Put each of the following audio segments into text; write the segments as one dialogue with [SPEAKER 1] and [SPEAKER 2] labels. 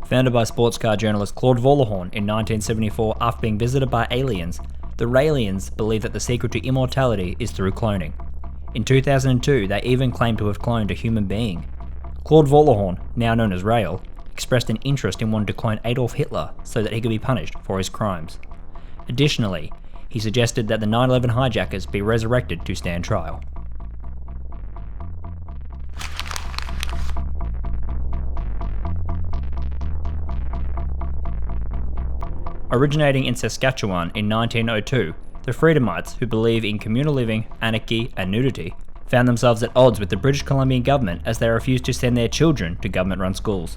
[SPEAKER 1] Founded by sports car journalist Claude Vollehorn in 1974 after being visited by aliens, the Raelians believe that the secret to immortality is through cloning. In 2002, they even claimed to have cloned a human being. Claude Vollehorn, now known as Rael, expressed an interest in wanting to clone Adolf Hitler so that he could be punished for his crimes. Additionally, he suggested that the 9/11 hijackers be resurrected to stand trial. Originating in Saskatchewan in 1902, the Freedomites, who believe in communal living, anarchy, and nudity, found themselves at odds with the British Columbian government as they refused to send their children to government-run schools.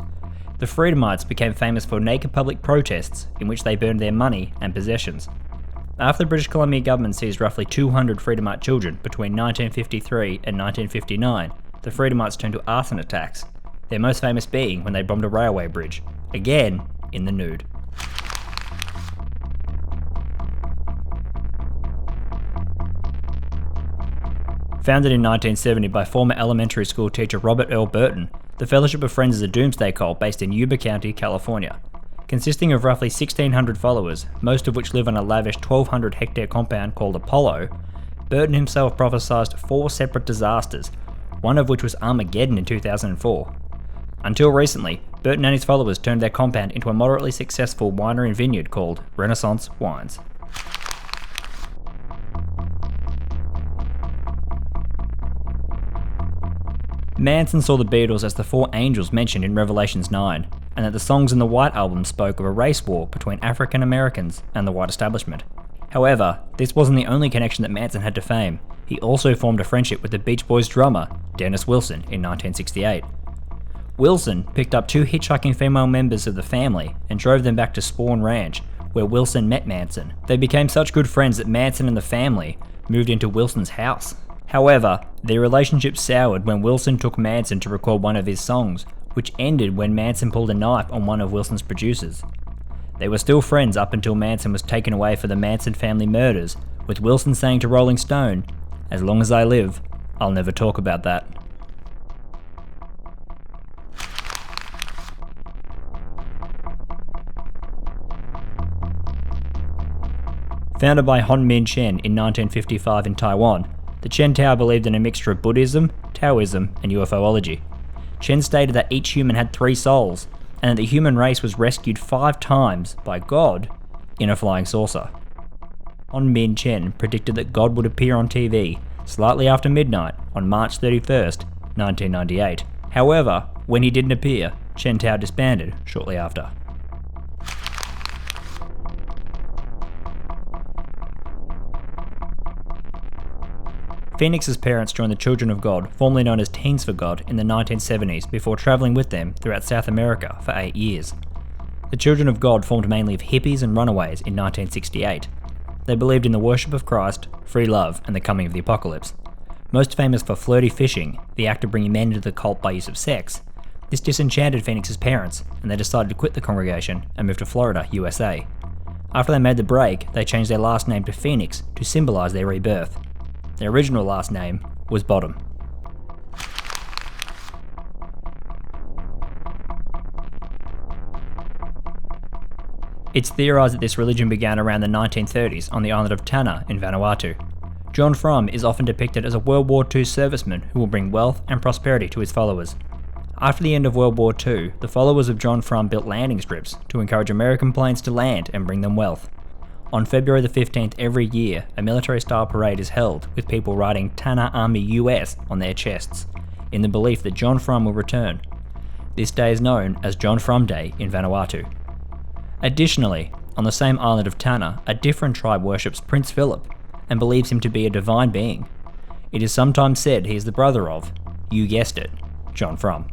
[SPEAKER 1] The Freedomites became famous for naked public protests in which they burned their money and possessions. After the British Columbian government seized roughly 200 Freedomite children between 1953 and 1959, the Freedomites turned to arson attacks, their most famous being when they bombed a railway bridge, again in the Nude. Founded in 1970 by former elementary school teacher Robert Earl Burton, the Fellowship of Friends is a doomsday cult based in Yuba County, California. Consisting of roughly 1,600 followers, most of which live on a lavish 1,200-hectare compound called Apollo, Burton himself prophesied 4 separate disasters, one of which was Armageddon in 2004. Until recently, Burton and his followers turned their compound into a moderately successful winery and vineyard called Renaissance Wines. Manson saw the Beatles as the 4 angels mentioned in Revelations 9, and that the songs in the White Album spoke of a race war between African Americans and the white establishment. However, this wasn't the only connection that Manson had to fame. He also formed a friendship with the Beach Boys drummer, Dennis Wilson, in 1968. Wilson picked up 2 hitchhiking female members of the family and drove them back to Spawn Ranch, where Wilson met Manson. They became such good friends that Manson and the family moved into Wilson's house. However, their relationship soured when Wilson took Manson to record one of his songs, which ended when Manson pulled a knife on one of Wilson's producers. They were still friends up until Manson was taken away for the Manson family murders, with Wilson saying to Rolling Stone, "As long as I live, I'll never talk about that." Founded by Honmin Chen in 1955 in Taiwan, the Chen Tower believed in a mixture of Buddhism, Taoism, and UFOlogy. Chen stated that each human had 3 souls, and that the human race was rescued 5 times by God in a flying saucer. Honmin Chen predicted that God would appear on TV slightly after midnight on March 31st, 1998. However, when he didn't appear, Chen Tower disbanded shortly after. Pheonix's parents joined the Children of God, formerly known as Teens for God, in the 1970s before travelling with them throughout South America for 8 years. The Children of God formed mainly of hippies and runaways in 1968. They believed in the worship of Christ, free love, and the coming of the apocalypse. Most famous for flirty fishing, the act of bringing men into the cult by use of sex, this disenchanted Pheonix's parents, and they decided to quit the congregation and move to Florida, USA. After they made the break, they changed their last name to Pheonix to symbolise their rebirth. Their original last name was Bottom. It's theorised that this religion began around the 1930s on the island of Tanna in Vanuatu. John Frum is often depicted as a World War II serviceman who will bring wealth and prosperity to his followers. After the end of World War II, the followers of John Frum built landing strips to encourage American planes to land and bring them wealth. On February the 15th every year, a military-style parade is held with people writing Tanna Army US on their chests, in the belief that John Frum will return. This day is known as John Frum Day in Vanuatu. Additionally, on the same island of Tanna, a different tribe worships Prince Philip and believes him to be a divine being. It is sometimes said he is the brother of, you guessed it, John Frum.